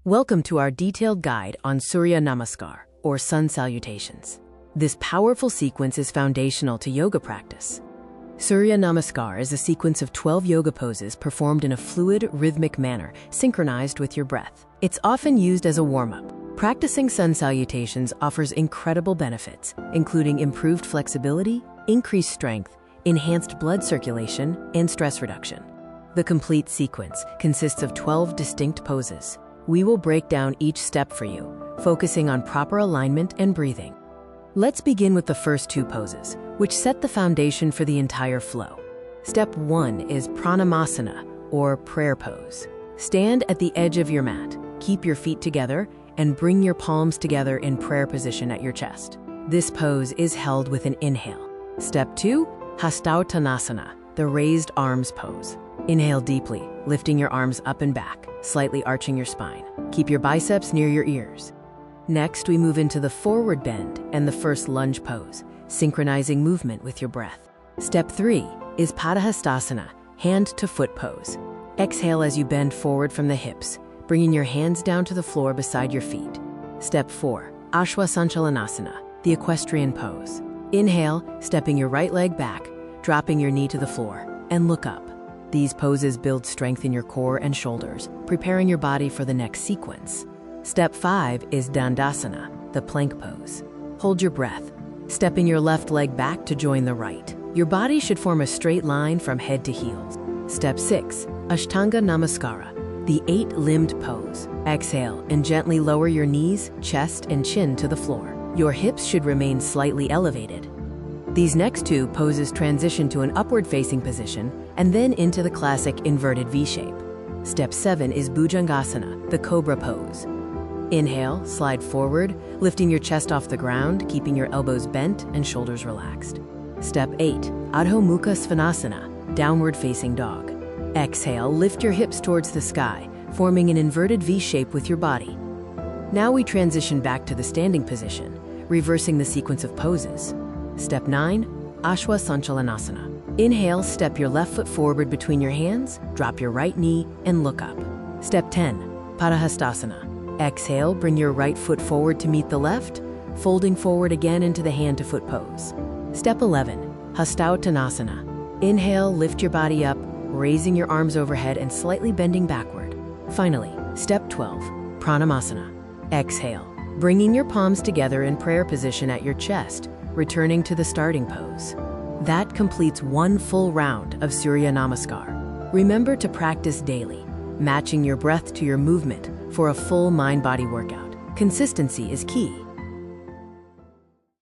Welcome to our detailed guide on Surya Namaskar, or sun salutations. This powerful sequence is foundational to yoga practice. Surya Namaskar is a sequence of 12 yoga poses performed in a fluid, rhythmic manner, synchronized with your breath. It's often used as a warm-up. Practicing sun salutations offers incredible benefits, including improved flexibility, increased strength, enhanced blood circulation, and stress reduction. The complete sequence consists of 12 distinct poses. We will break down each step for you, focusing on proper alignment and breathing. Let's begin with the first two poses, which set the foundation for the entire flow. Step 1 is Pranamasana, or prayer pose. Stand at the edge of your mat, keep your feet together, and bring your palms together in prayer position at your chest. This pose is held with an inhale. Step 2, Hastautanasana, the raised arms pose. Inhale deeply, lifting your arms up and back, slightly arching your spine. Keep your biceps near your ears. Next, we move into the forward bend and the first lunge pose, synchronizing movement with your breath. Step 3 is Padahastasana, hand to foot pose. Exhale as you bend forward from the hips, bringing your hands down to the floor beside your feet. Step 4, Ashwasanchalanasana, the equestrian pose. Inhale, stepping your right leg back, dropping your knee to the floor, and look up. These poses build strength in your core and shoulders, preparing your body for the next sequence. Step 5 is Dandasana, the plank pose. Hold your breath, stepping your left leg back to join the right. Your body should form a straight line from head to heels. Step 6, Ashtanga Namaskara, the 8-limbed pose. Exhale and gently lower your knees, chest, and chin to the floor. Your hips should remain slightly elevated. These next two poses transition to an upward-facing position and then into the classic inverted V shape. Step 7 is Bhujangasana, the cobra pose. Inhale, slide forward, lifting your chest off the ground, keeping your elbows bent and shoulders relaxed. Step 8, Adho Mukha Svanasana, downward-facing dog. Exhale, lift your hips towards the sky, forming an inverted V shape with your body. Now we transition back to the standing position, reversing the sequence of poses. Step 9, Ashwasanchalanasana. Inhale, step your left foot forward between your hands, drop your right knee, and look up. Step 10, Padahastasana. Exhale, bring your right foot forward to meet the left, folding forward again into the hand-to-foot pose. Step 11, Hastautanasana. Inhale, lift your body up, raising your arms overhead and slightly bending backward. Finally, Step 12, Pranamasana. Exhale, bringing your palms together in prayer position at your chest, returning to the starting pose. That completes one full round of Surya Namaskar. Remember to practice daily, matching your breath to your movement for a full mind-body workout. Consistency is key.